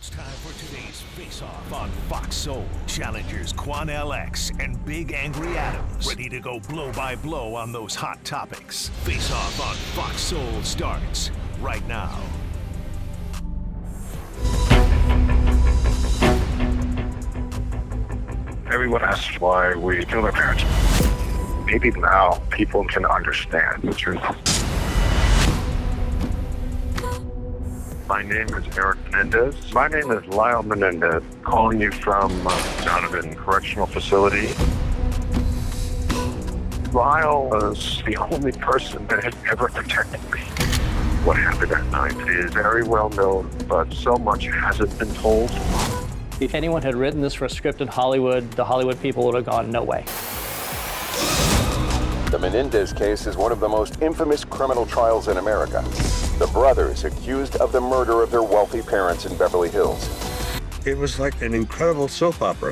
It's time for today's face-off on Fox Soul. Challengers Quan LX and Big Angry Adams, ready to go blow by blow on those hot topics. Face-off on Fox Soul starts right now. Everyone asks why we kill their parents. Maybe now people can understand the truth. My name is Eric Menendez. My name is Lyle Menendez, calling you from Donovan Correctional Facility. Lyle was the only person that had ever protected me. What happened that night is very well known, but so much hasn't been told. If anyone had written this for a script in Hollywood, the Hollywood people would have gone, no way. The Menendez case is one of the most infamous criminal trials in America. The brothers accused of the murder of their wealthy parents in Beverly Hills. It was like an incredible soap opera.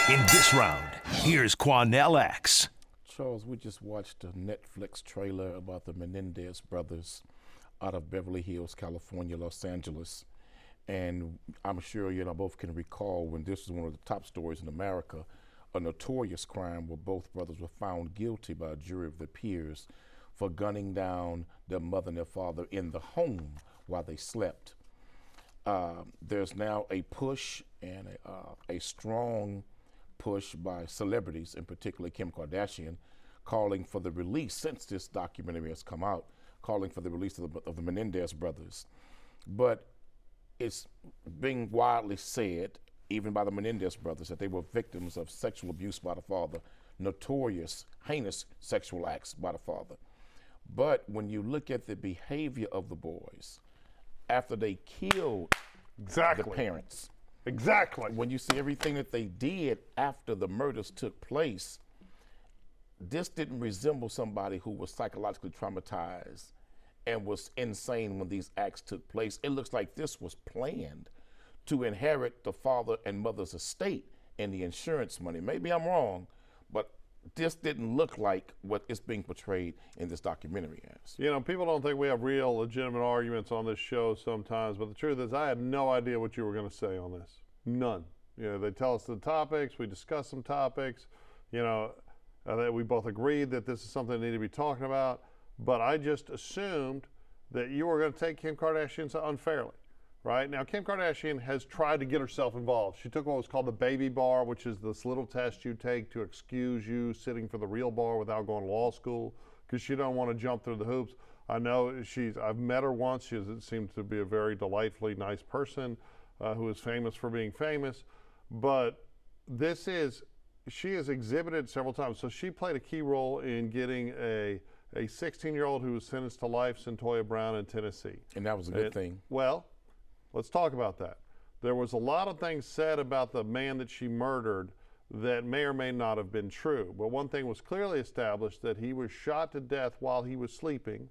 In this round, here's Quan LX. Charles, we just watched a Netflix trailer about the Menendez brothers out of Beverly Hills, California, Los Angeles. And I'm sure you both can recall when this was one of the top stories in America, a notorious crime where both brothers were found guilty by a jury of their peers for gunning down their mother and their father in the home while they slept. There's now a push and a strong push by celebrities, in particular Kim Kardashian, calling for the release, since this documentary has come out, calling for the release of the Menendez brothers. But it's being widely said, even by the Menendez brothers, that they were victims of sexual abuse by the father, notorious, heinous sexual acts by the father. But when you look at the behavior of the boys after they killed the parents, when you see everything that they did after the murders took place, this didn't resemble somebody who was psychologically traumatized and was insane when these acts took place. It looks like this was planned to inherit the father and mother's estate and the insurance money. Maybe I'm wrong, but this didn't look like what is being portrayed in this documentary as. You know, people don't think we have real, legitimate arguments on this show sometimes, but the truth is I had no idea what you were going to say on this. None. You know, they tell us the topics, we discuss some topics, you know, we both agreed that this is something that needed to be talking about, but I just assumed that you were going to take Kim Kardashian so unfairly. Right? Now, Kim Kardashian has tried to get herself involved. She took what was called the baby bar, which is this little test you take to excuse you sitting for the real bar without going to law school, because she don't want to jump through the hoops. I know I've met her once. She seems to be a very delightfully nice person who is famous for being famous. But she has exhibited several times. So she played a key role in getting a 16-year-old who was sentenced to life, Centoya Brown, in Tennessee. And that was a good thing. Well, let's talk about that. There was a lot of things said about the man that she murdered that may or may not have been true. But one thing was clearly established, that he was shot to death while he was sleeping,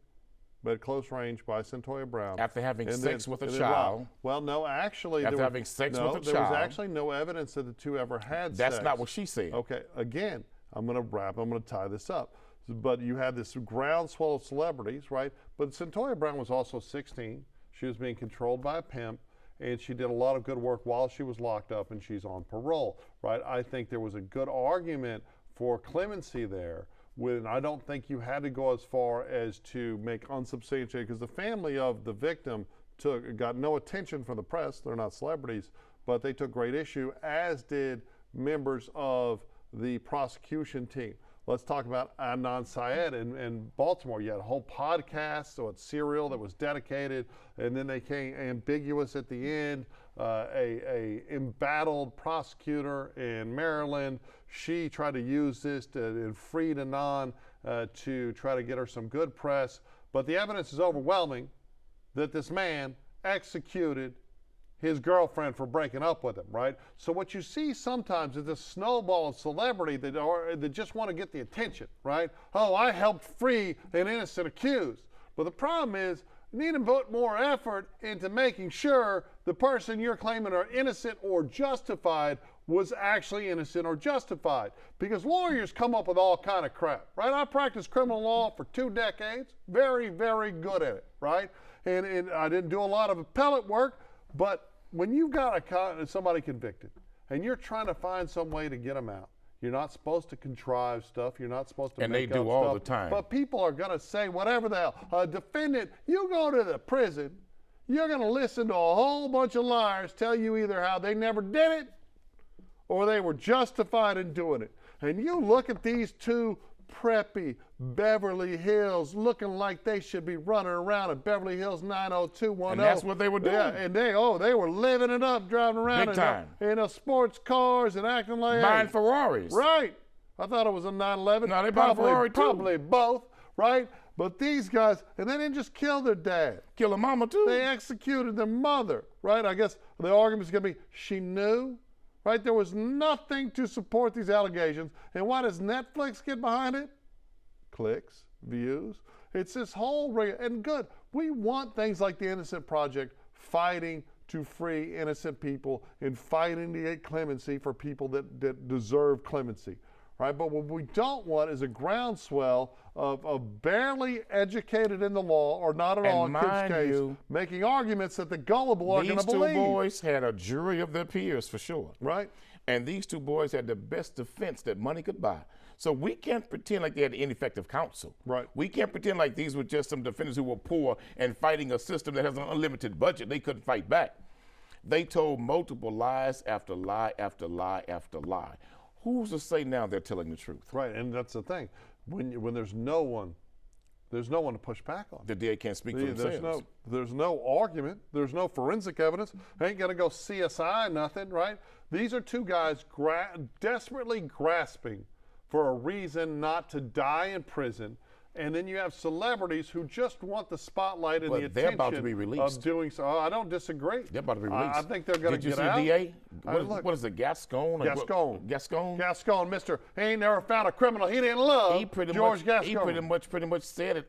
but at close range, by Centoya Brown. After having sex with a child. Well, no, actually. After having sex with a child. There was actually no evidence that the two ever had sex. That's not what she said. Okay, again, I'm going to tie this up. But you had this groundswell of celebrities, right? But Centoya Brown was also 16. She was being controlled by a pimp, and she did a lot of good work while she was locked up, and she's on parole, right? I think there was a good argument for clemency there. I don't think you had to go as far as to make unsubstantiated, because the family of the victim got no attention from the press. They're not celebrities, but they took great issue, as did members of the prosecution team. Let's talk about Adnan Syed in Baltimore. You had a whole podcast, so it's Serial, that was dedicated, and then they came ambiguous at the end. A embattled prosecutor in Maryland, she tried to use this and freed Adnan to try to get her some good press. But the evidence is overwhelming that this man executed his girlfriend for breaking up with him, right? So what you see sometimes is this snowball of celebrity that just want to get the attention, right? Oh, I helped free an innocent accused. But the problem is, you need to put more effort into making sure the person you're claiming are innocent or justified was actually innocent or justified. Because lawyers come up with all kind of crap, right? I practiced criminal law for 2 decades, very, very good at it, right? And I didn't do a lot of appellate work, But when you've got somebody convicted and you're trying to find some way to get them out, you're not supposed to contrive stuff. You're not supposed to make up stuff. And they do all the time. But people are going to say whatever the hell. A defendant, you go to the prison, you're going to listen to a whole bunch of liars tell you either how they never did it or they were justified in doing it. And you look at these two preppy Beverly Hills looking like they should be running around at Beverly Hills 90210. And that's what they were doing. Yeah, and they were living it up, driving around Big time. in a sports cars and acting like buying Ferraris. Right. I thought it was a 911. No, they bought a Ferrari too. Probably both, right? But these guys, and they didn't just kill their dad. Kill their mama too. They executed their mother, right? I guess the argument is going to be she knew. Right? There was nothing to support these allegations. And why does Netflix get behind it? Clicks, views. It's this whole and good. We want things like the Innocent Project fighting to free innocent people and fighting to get clemency for people that deserve clemency. Right? But what we don't want is a groundswell of barely educated in the law or not at all in kids' case, making arguments that the gullible are going to believe. These two boys had a jury of their peers for sure. Right. And these two boys had the best defense that money could buy. So we can't pretend like they had ineffective counsel. Right. We can't pretend like these were just some defendants who were poor and fighting a system that has an unlimited budget. They couldn't fight back. They told multiple lies after lie after lie after lie. Who's to say now they're telling the truth? Right, and that's the thing. When there's no one to push back on. The DA can't speak for themselves. There's no argument. There's no forensic evidence. They ain't gonna go CSI nothing, right? These are two guys desperately grasping for a reason not to die in prison. And then you have celebrities who just want the spotlight and the attention they're about to be released. Of doing so. I don't disagree. They're about to be released. I think they're going to get out. Did you see the DA? What is it, Gascon? Gascon, Mr. He ain't never found a criminal he didn't love. George Gascon. He pretty much said it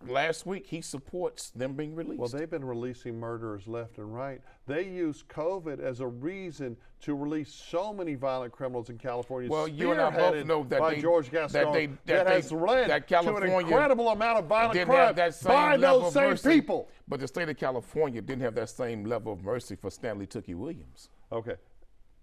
last week. He supports them being released. Well, they've been releasing murderers left and right. They use COVID as a reason to release so many violent criminals in California. Well, you and I both know that George Gascon that has led to an incredible amount of violent crime by those same people. But the state of California didn't have that same level of mercy for Stanley Tookie Williams. Okay,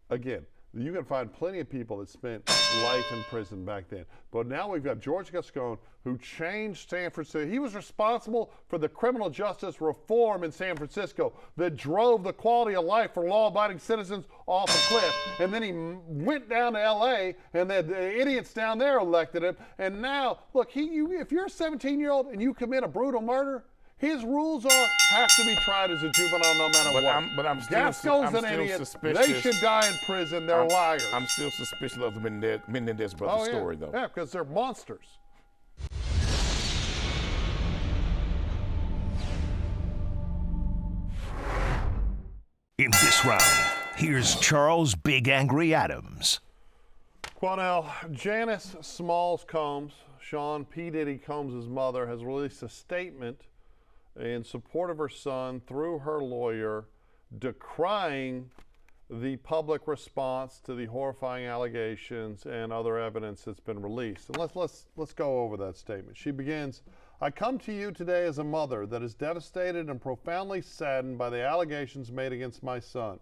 again. You can find plenty of people that spent life in prison back then. But now we've got George Gascon, who changed San Francisco. He was responsible for the criminal justice reform in San Francisco that drove the quality of life for law-abiding citizens off a cliff. And then he went down to L.A., and the idiots down there elected him. And now, look, if you're a 17-year-old and you commit a brutal murder, his rules have to be tried as a juvenile no matter what. But I'm still, Gascon's an idiot. Suspicious. They should die in prison. They're liars. I'm still suspicious of the Menendez Brothers story, though. Yeah, because they're monsters. In this round, here's Charles Big Angry Adams. Quanell, Janice Smalls Combs, Sean P. Diddy Combs' mother, has released a statement in support of her son through her lawyer, decrying the public response to the horrifying allegations and other evidence that's been released. And let's go over that statement. She begins, "I come to you today as a mother that is devastated and profoundly saddened by the allegations made against my son.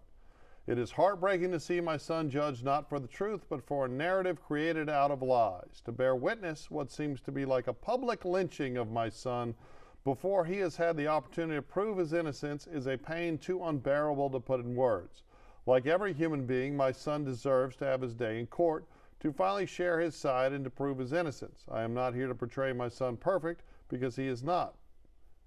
It is heartbreaking to see my son judged not for the truth, but for a narrative created out of lies. To bear witness what seems to be like a public lynching of my son before he has had the opportunity to prove his innocence is a pain too unbearable to put in words. Like every human being, my son deserves to have his day in court, to finally share his side and to prove his innocence. I am not here to portray my son perfect, because he is not,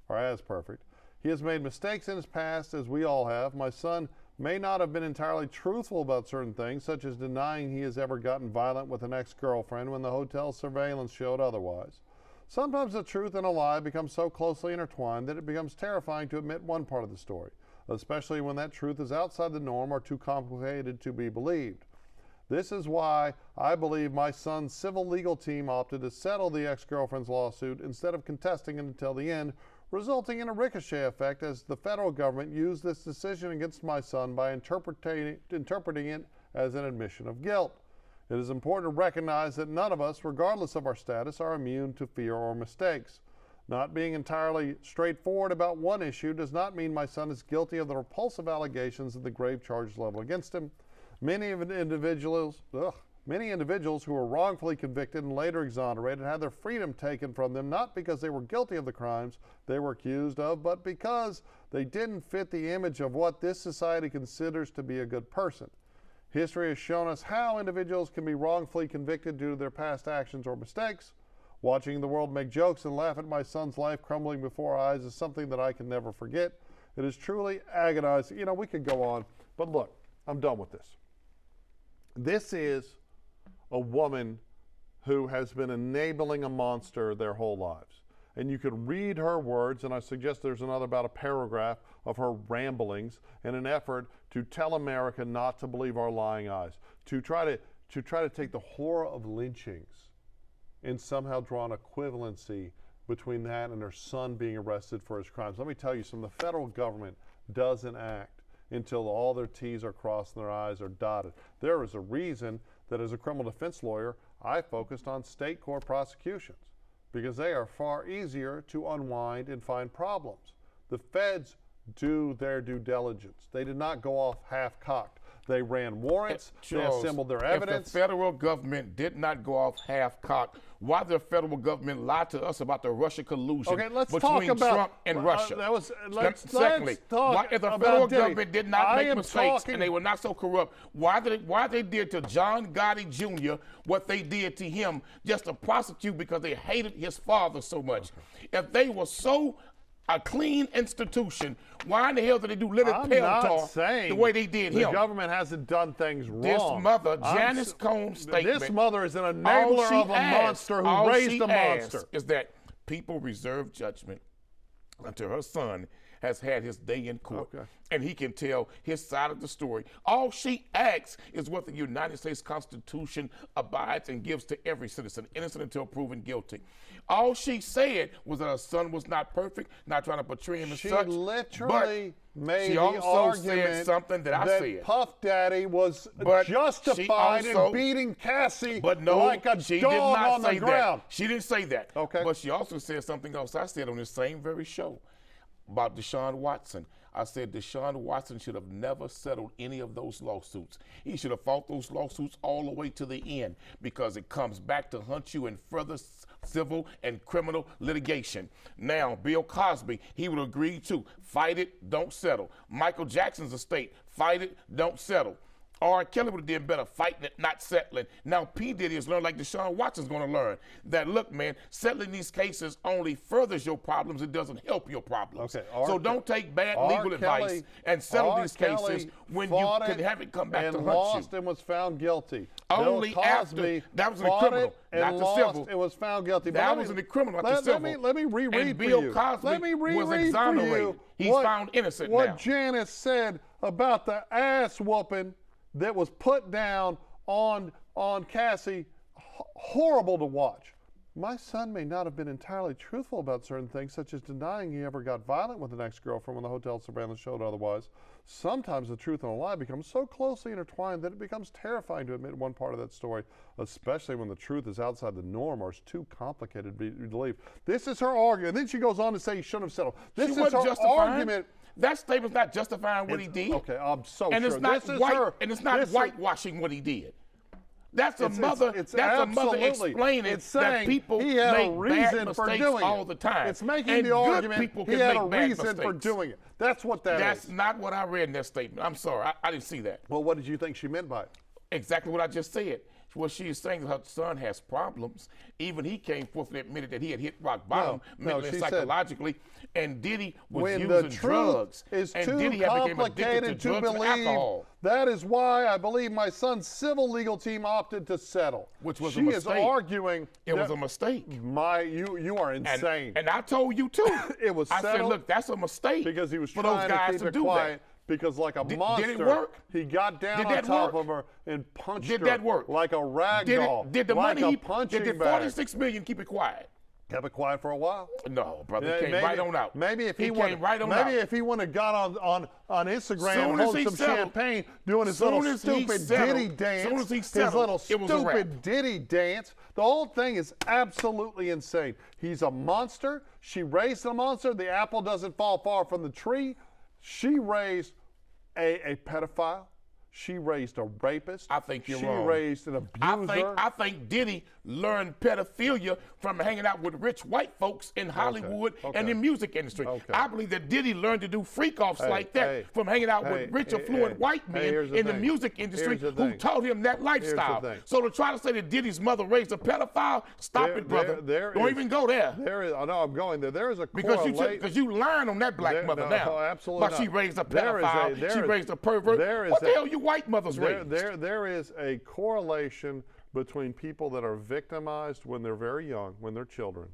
or as perfect. He has made mistakes in his past, as we all have. My son may not have been entirely truthful about certain things, such as denying he has ever gotten violent with an ex-girlfriend when the hotel surveillance showed otherwise. Sometimes the truth and a lie become so closely intertwined that it becomes terrifying to admit one part of the story, especially when that truth is outside the norm or too complicated to be believed. This is why I believe my son's civil legal team opted to settle the ex-girlfriend's lawsuit instead of contesting it until the end, resulting in a ricochet effect as the federal government used this decision against my son by interpreting it as an admission of guilt. It is important to recognize that none of us, regardless of our status, are immune to fear or mistakes. Not being entirely straightforward about one issue does not mean my son is guilty of the repulsive allegations and the grave charges leveled against him. Many individuals who were wrongfully convicted and later exonerated had their freedom taken from them not because they were guilty of the crimes they were accused of, but because they didn't fit the image of what this society considers to be a good person. History has shown us how individuals can be wrongfully convicted due to their past actions or mistakes. Watching the world make jokes and laugh at my son's life crumbling before our eyes is something that I can never forget. It is truly agonizing. You know, we could go on, but look, I'm done with this. This is a woman who has been enabling a monster their whole lives. And you could read her words, and I suggest there's about a paragraph of her ramblings in an effort to tell America not to believe our lying eyes, to try to take the horror of lynchings and somehow draw an equivalency between that and her son being arrested for his crimes. Let me tell you something, the federal government doesn't act until all their T's are crossed and their I's are dotted. There is a reason that as a criminal defense lawyer, I focused on state court prosecutions because they are far easier to unwind and find problems. The feds do their due diligence. They did not go off half-cocked. They ran warrants, Charles, they assembled their evidence. If the federal government did not go off half-cocked, why did the federal government lie to us about the Russia collusion between Trump and Russia? Secondly, why, if the federal government did not make mistakes and they were not so corrupt, why they did to John Gotti Jr. what they did to him just to prosecute because they hated his father so much? If they were so a clean institution, why in the hell did they do Leonard Peltier the way they did him? The government hasn't done things wrong. This mother, Janice Combs' statement. This mother is an enabler of a monster who raised a monster. Is that people reserve judgment until her son has had his day in court, and he can tell his side of the story. All she asks is what the United States Constitution abides and gives to every citizen, innocent until proven guilty. All she said was that her son was not perfect, not trying to portray him as such. She literally made the argument said something that I said. Puff Daddy was justified in beating Cassie like a dog on the ground. She didn't say that. Okay. But she also said something else I said on this same very show about Deshaun Watson. I said Deshaun Watson should have never settled any of those lawsuits. He should have fought those lawsuits all the way to the end because it comes back to hunt you in further civil and criminal litigation. Now, Bill Cosby, he would agree to fight it, don't settle. Michael Jackson's estate, fight it, don't settle. R. Kelly would have done better fighting it, not settling. Now, P. Diddy has learned, like Deshaun Watson's going to learn, that, look, man, settling these cases only furthers your problems. It doesn't help your problems. Okay, so don't take bad legal advice and settle these cases when you can have it come back to hunt you. Lost and was found guilty. Only after. That was in the criminal, not the civil. It was found guilty. That was in the criminal, not the civil. Let me reread and Bill Cosby was exonerated. He's found innocent now. What Janice said about the ass whooping that was put down on Cassie, horrible to watch. My son may not have been entirely truthful about certain things, such as denying he ever got violent with an ex-girlfriend when the hotel surveillance showed otherwise. Sometimes the truth and a lie become so closely intertwined that it becomes terrifying to admit one part of that story, especially when the truth is outside the norm or is too complicated to believe. This is her argument. And then she goes on to say he shouldn't have settled. This is her argument. That statement's not justifying what he did. Okay, I'm so and sure. It's not whitewashing what he did. That's a mother explaining that people make bad mistakes all the time. It's making the argument people he had a reason for doing it. That's what that is. That's not what I read in that statement. I'm sorry, I didn't see that. Well, what did you think she meant by it? Exactly what I just said. What she is saying, her son has problems. Even he came forth and admitted that he had hit rock bottom mentally and psychologically. And Diddy was using drugs. Is and too Diddy complicated to believe. That is why I believe my son's civil legal team opted to settle. Which was a mistake. She is arguing. It was a mistake. You are insane. And I told you too. It was settled. I said, look, that's a mistake. Because he was for trying those guys to keep it do quiet. That. Because like a monster, did it work? He got down on top of her and punched her that work? like a rag doll. Did the like money, a punching did bag. $46 million keep it quiet? Kept it quiet for a while. No, brother, Yeah, he came right on out. Maybe if he came right on out. maybe if he wouldn't have got on Instagram Soon and as holding he some settled- champagne, doing his soon little as he stupid settled- Diddy dance, soon as he his settled, little it was a wrap. stupid Diddy dance, the whole thing is absolutely insane. He's a monster. She raised a monster. The apple doesn't fall far from the tree. She raised a pedophile. She raised a rapist. I think you're she wrong. She raised an abuser. I think Diddy learned pedophilia from hanging out with rich white folks in Hollywood and the music industry. I believe that Diddy learned to do freak-offs like that from hanging out with rich, affluent white men in the music industry who taught him that lifestyle. So to try to say that Diddy's mother raised a pedophile, stop it, brother. Don't even go there. I know I'm going there. There is a correlation. Because you lying on that black mother now. Absolutely but she raised a pedophile, she raised a pervert. What the hell you white mothers raised? There is a correlation between people that are victimized when they're very young, when they're children,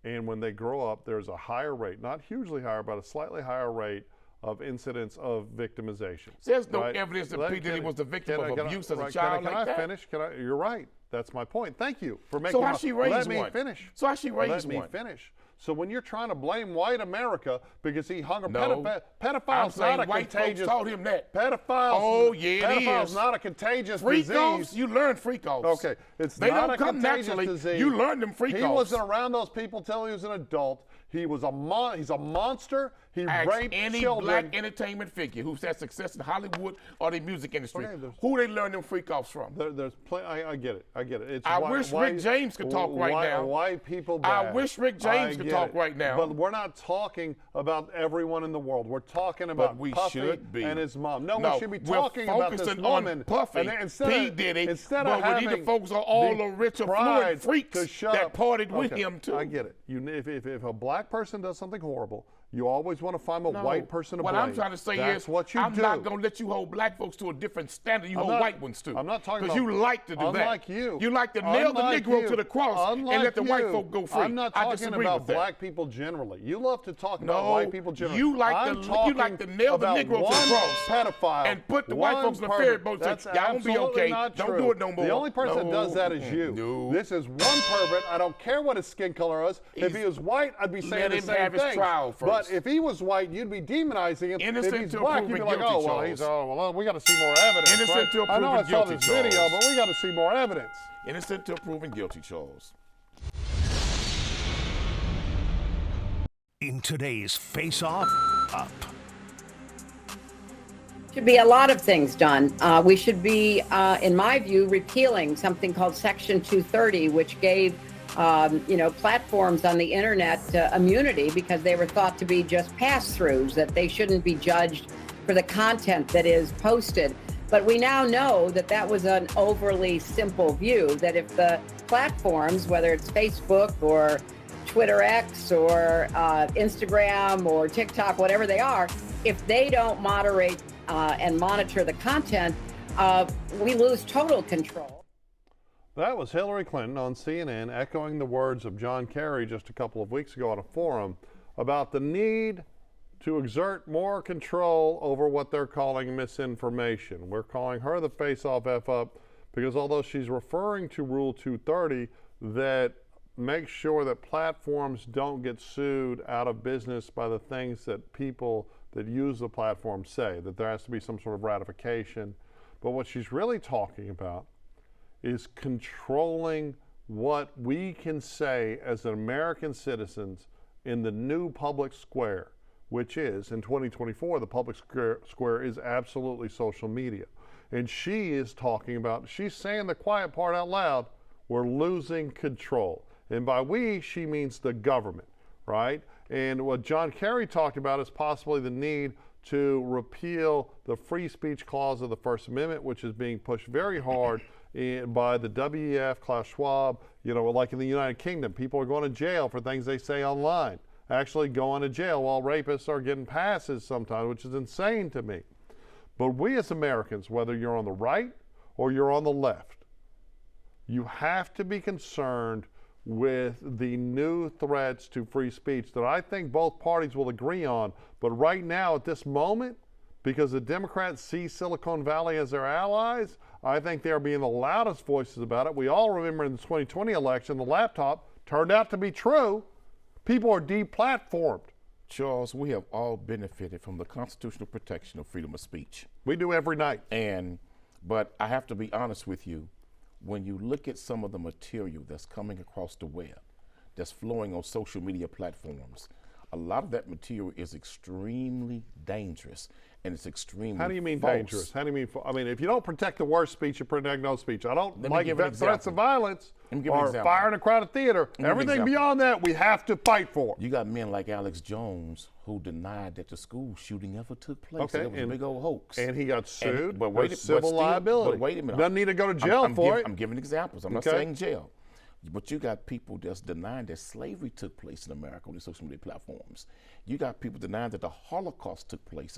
and when they grow up, there's a higher rate, not hugely higher, but a slightly higher rate of incidents of victimization. There's no evidence that P. Diddy was the victim of abuse as a child Can I finish? You're right. That's my point. Thank you for making. So how she raised Let one? me finish. So how she raised one? Let me finish. So when you're trying to blame white America because he hung a pedophile's not a white contagious. Folks taught him that. Pedophile's not a contagious disease. You learn freak-offs. Okay, they not a contagious disease. You learn them freak-offs. He wasn't around those people till he was an adult. He's a monster. He raped any children. Black entertainment figure who's had success in Hollywood or the music industry. Who they learn them freak-offs from? I get it. It's I wish Rick James could talk right now. White people bad. I wish Rick James could talk right now. But we're not talking about everyone in the world. We're talking about Puffy and his mom. No, we should be talking about this woman. Puffy, P. Diddy, but we need to focus on all the rich, affluent freaks that partied with him, too. I get it. If a black person does something horrible, you always want to find a white person to blame. What I'm trying to say is, I'm not going to let you hold black folks to a different standard you hold white ones to. I'm not talking about... Because you like to do that. Unlike you. You like to nail the Negro to the cross and let the white folk go free. I'm not talking about black people generally. You love to talk about white people generally. You like to nail the Negro to the cross pedophile, and put the white folks in the ferry boat and say, y'all don't be okay. Don't do it no more. The only person that does that is you. This is one pervert. I don't care what his skin color is. If he was white, I'd be saying the same thing. Let him have his trial first. But if he was white, you'd be demonizing him. Innocent if he's to black, proven you'd be like, guilty, we got to see more evidence. Innocent to a proven I know I saw guilty, this video, but we got to see more evidence. Innocent to a proven guilty, Charles. In today's Face Off, Up. Should be a lot of things done. We should be, in my view, repealing something called Section 230, which gave platforms on the internet immunity because they were thought to be just pass-throughs, that they shouldn't be judged for the content that is posted. But we now know that that was an overly simple view, that if the platforms, whether it's Facebook or Twitter X or Instagram or TikTok, whatever they are, if they don't moderate and monitor the content, we lose total control. That was Hillary Clinton on CNN echoing the words of John Kerry just a couple of weeks ago at a forum about the need to exert more control over what they're calling misinformation. We're calling her the face-off F-up because although she's referring to Rule 230 that makes sure that platforms don't get sued out of business by the things that people that use the platform say, that there has to be some sort of ratification. But what she's really talking about is controlling what we can say as American citizens in the new public square, which is, in 2024, the public square is absolutely social media. And she is talking about, she's saying the quiet part out loud, we're losing control. And by we, she means the government, right? And what John Kerry talked about is possibly the need to repeal the free speech clause of the First Amendment, which is being pushed very hard by the WEF, Klaus Schwab. Like in the United Kingdom, people are going to jail for things they say online, actually going to jail while rapists are getting passes sometimes, which is insane to me. But we as Americans, whether you're on the right or you're on the left, you have to be concerned with the new threats to free speech that I think both parties will agree on. But right now, at this moment, because the Democrats see Silicon Valley as their allies, I think they're being the loudest voices about it. We all remember in the 2020 election, the laptop turned out to be true, people are deplatformed. Charles, we have all benefited from the constitutional protection of freedom of speech. We do every night. But I have to be honest with you, when you look at some of the material that's coming across the web, that's flowing on social media platforms, a lot of that material is extremely dangerous, and it's extremely How do you mean false. dangerous? How do you mean? I mean, if you don't protect the worst speech, you protect no speech. I don't Let me like give an threats of example. violence Let me give an or example. fire in a crowded theater. Let me give an Everything example. beyond that, we have to fight for. You got men like Alex Jones who denied that the school shooting ever took place. Okay, That was a big old hoax. And he got sued. But wait, with civil liability. But wait a minute. Doesn't need to go to jail for it. I'm giving examples. I'm not Okay. saying jail. But you got people that's denying that slavery took place in America on these social media platforms. You got people denying that the Holocaust took place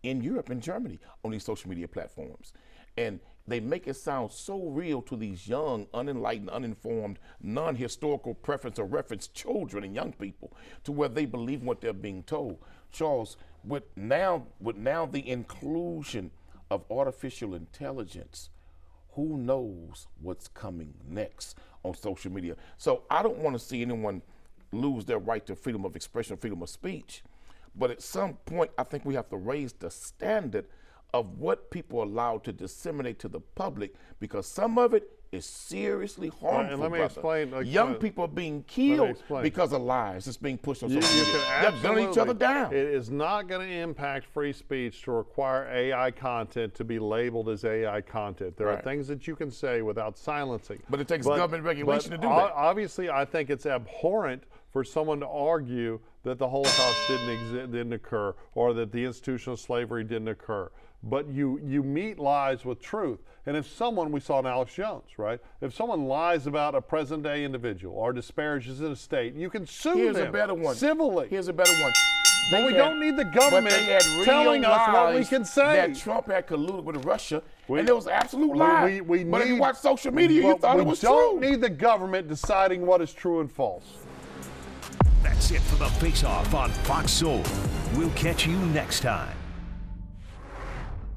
in Europe and Germany on these social media platforms. And they make it sound so real to these young, unenlightened, uninformed, non-historical preference or reference children and young people to where they believe what they're being told. Charles, with now the inclusion of artificial intelligence, who knows what's coming next on social media? So I don't want to see anyone lose their right to freedom of expression, freedom of speech. But at some point, I think we have to raise the standard of what people are allowed to disseminate to the public, because some of it is seriously harmful. And let me brother. explain. Young people are being killed because of lies. It's being pushed on You social media. can They're gunning each other down. It is not going to impact free speech to require AI content to be labeled as AI content. There are Right. things that you can say without silencing. But it takes government regulation to do that. Obviously, I think it's abhorrent for someone to argue that the Holocaust didn't occur, or that the institutional slavery didn't occur. But you meet lies with truth. And if someone, we saw in Alex Jones, right? If someone lies about a present day individual or disparages an estate, you can sue Here's them a better one. civilly. Here's a better one. But we don't need the government but they had real telling us what we lies can say. That Trump had colluded with Russia, and it was absolute lie. We but if you need- watch social media, you thought it was We don't true. need the government deciding what is true and false. That's it for the Face Off on Fox Soul. We'll catch you next time.